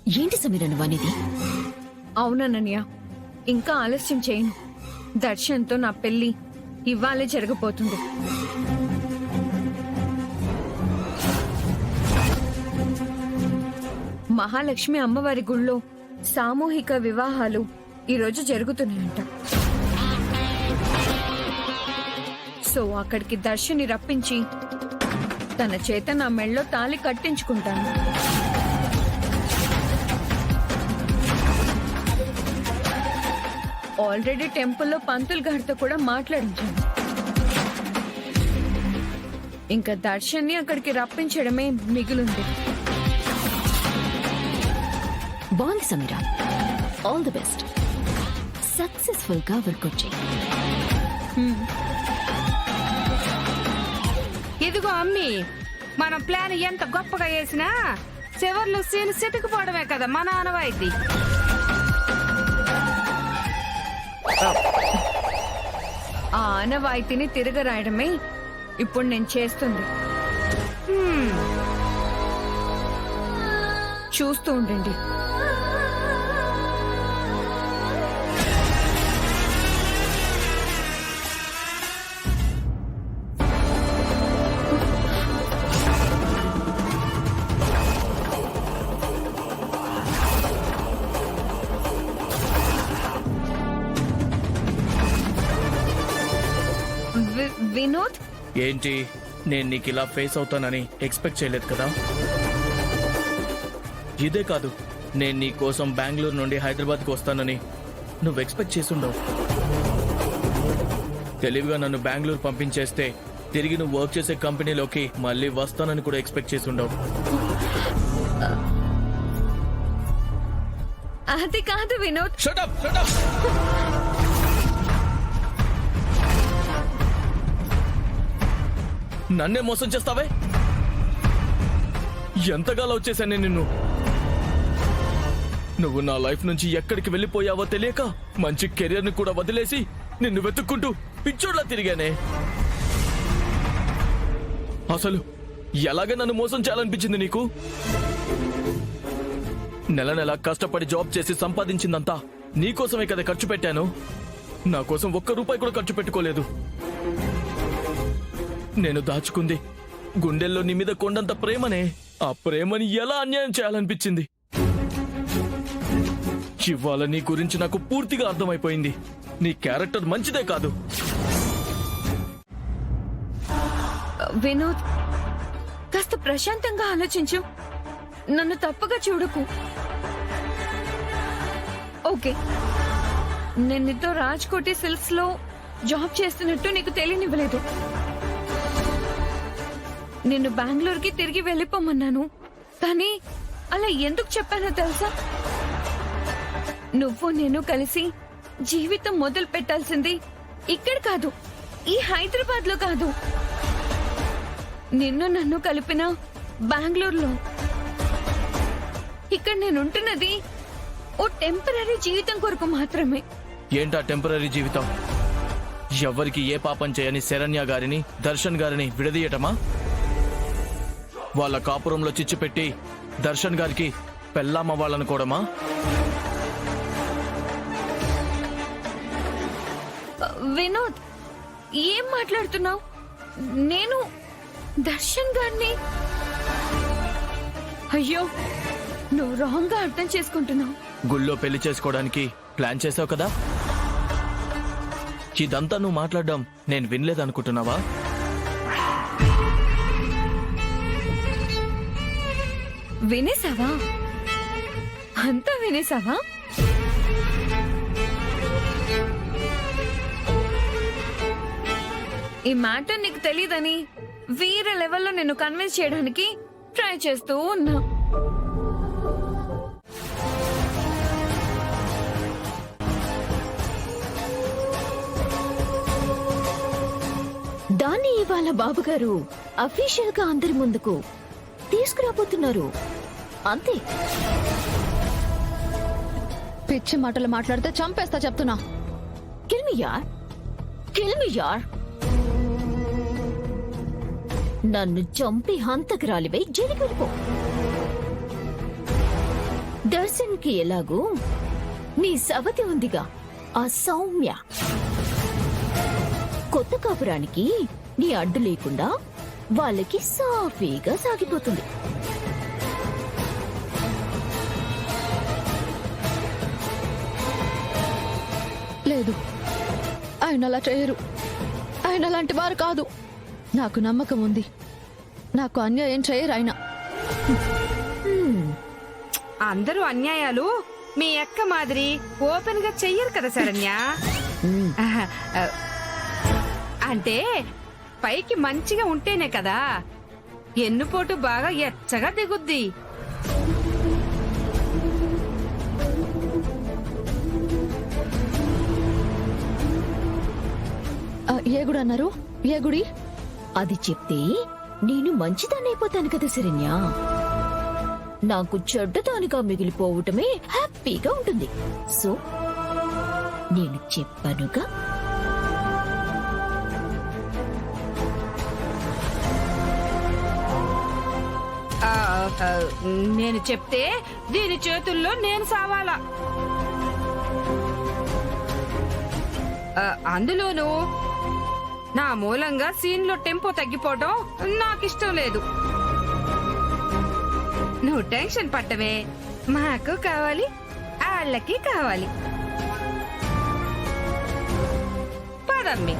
ఏంటి సమీర నువ్వనేది? అవునన్నయ్య, ఇంకా ఆలస్యం చేయను. దర్శన్తో నా పెళ్లి ఇవాళే జరగబోతుంది. మహాలక్ష్మి అమ్మవారి గుళ్ళో సామూహిక వివాహాలు ఈరోజు జరుగుతున్నాయంట. సో అక్కడికి దర్శన్ని రప్పించి తన చేత నా మెళ్ళో తాళి కట్టించుకుంటాను. ఆల్రెడీ టెంపుల్లో పంతులు గారితో కూడా మాట్లాడించాను. ఇంకా దర్శన్ని అక్కడికి రప్పించడమే మిగిలింది. బాగుంది Sameera, all the best. Successful గా వర్కౌట్ చేయి. ఇదిగో అమ్మి, మనం ప్లాన్ ఎంత గొప్పగా వేసినా చివర్లు సీన్ సిటుకుపోవడమే కదా మన ఆనవాయితీ. ఆ ఆనవాయితీని తిరగరాయడమే ఇప్పుడు నేను చేస్తుంది. చూస్తూ ఉండండి. వినోద్, ఏంటి, నేను నీకు ఇలా ఫేస్ అవుతానని ఎక్స్పెక్ట్ చేయలేదు కదా. ఇదే కాదు, నేను నీ కోసం బెంగళూరు నుండి హైదరాబాద్కి వస్తానని నువ్వు ఎక్స్పెక్ట్ చేసుండవు. తెలివిగా నన్ను బెంగళూరు పంపించేస్తే తిరిగి నువ్వు వర్క్ చేసే కంపెనీలోకి మళ్ళీ వస్తానని కూడా ఎక్స్పెక్ట్ చేసుండవు. అది కాదు Vinod. Shut up, shut up. నన్నే మోసం చేస్తావే? ఎంతగా లవ్ చేశానే నిన్ను. నువ్వు నా లైఫ్ నుంచి ఎక్కడికి వెళ్ళిపోయావో తెలియక మంచి కెరియర్ ని కూడా వదిలేసి నిన్ను వెతుక్కుంటూ పిచ్చోడ్లా తిరిగానే. అసలు ఎలాగే నన్ను మోసం చేయాలనిపించింది నీకు? నెల నెల కష్టపడి జాబ్ చేసి సంపాదించిందంతా నీకోసమే కదా ఖర్చు పెట్టాను. నా కోసం ఒక్క రూపాయి కూడా ఖర్చు పెట్టుకోలేదు. నేను దాచుకుంది గుండెల్లో నీ మీద కొండంత ప్రేమనే. ఆ ప్రేమని ఎలా అన్యాయం చేయాలనిపించింది. ఇవాళ నీ గురించి నాకు పూర్తిగా అర్థమైపోయింది. నీ క్యారెక్టర్ మంచిదే కాదు. వినోద్, కాస్త ప్రశాంతంగా ఆలోచించు. నన్ను తప్పుగా చూడకు. ఓకే, నేను నీతో రాజ్కోటి సిల్క్స్ లో జాబ్ చేస్తున్నట్టు నీకు తెలియనివ్వలేదు. నిన్ను బెంగళూరుకి తిరిగి వెళ్ళిపోమన్నాను. కానీ అలా ఎందుకు చెప్పానో తెలుసా? నువ్వు నేను కలిసి జీవితం మొదలు పెట్టాల్సింది ఇక్కడ కాదు, ఈ హైదరాబాద్ లో కాదు, నిన్ను నన్ను కలిపిన బెంగళూరులో. ఇక్కడ నేనుంటున్నది ఓ టెంపరీ జీవితం కొరకు మాత్రమే. ఏంటా టెంపరీ జీవితం? ఎవరికి ఏ పాపం చేయని శరణ్య గారిని, దర్శన్ గారిని విడదీయటమా? వాళ్ళ కాపురంలో చిచ్చు పెట్టి దర్శన్ గారికి పెళ్ళామ వాళ్ళనుకోవడమా? వినోద్, ఏం మాట్లాడుతున్నావు? నేను దర్శన్ గారిని? అయ్యో, నువ్వు రాంగ్ గా అర్థం చేసుకుంటున్నావు. గుళ్ళో పెళ్లి చేసుకోవడానికి ప్లాన్ చేసావు కదా. ఇదంతా నువ్వు మాట్లాడడం నేను వినలేదనుకుంటున్నావా? వినేసావా? అంతా వినేసావా? ఈ మ్యాటర్ నీకు తెలియదని వేరే లెవెల్లో నిన్ను కన్విన్స్ చేయడానికి ట్రై చేస్తూ ఉన్నా. దాన్ని ఇవాళ బాబుగారు అఫీషియల్ గా అందరి ముందుకు తీసుకురాబోతున్నారు. అంతే. పిచ్చి మాటలు మాట్లాడితే చంపేస్తా చెప్తున్నా. కిల్ మీ యార్. నన్ను చంపి హంతకురాలివై జైలుకి వెళ్ళిపో. దర్శన్ కి ఎలాగూ నీ సవతి ఉందిగా ఆ సౌమ్య. కొత్త కాపురానికి నీ అడ్డు లేకుండా వాళ్ళకి సాఫీగా సాగిపోతుంది. లేదు, ఆయన అలా చేయరు. ఆయన అలాంటి వారు కాదు. నాకు నమ్మకం ఉంది. నాకు అన్యాయం చేయరు ఆయన. అందరూ అన్యాయాలు మీ అక్క మాదిరి ఓపెన్ గా చెయ్యరు కదా శరణ్య. అంటే పైకి మంచిగా ఉంటేనే కదా ఎన్నుపోటు బాగా ఎచ్చగా దిగుద్ది. ఏ గుడి అన్నారు? ఏ గుడి? అది చెప్తే నేను మంచిదాన్నైపోతాను కదా శరణ్య. నాకు చెడ్డదానిగా మిగిలిపోవటమే హ్యాపీగా ఉంటుంది. సో నేను చెప్పనుగా. నేను చెప్తే దీని చేతుల్లో నేను సావాలా. అందులోనూ నా మూలంగా సీన్ లో టెంపో తగ్గిపోవడం నాకిష్టం లేదు. నువ్వు టెన్షన్ పట్టవే, మాకు కావాలి, వాళ్ళకి కావాలి. పదమ్మి.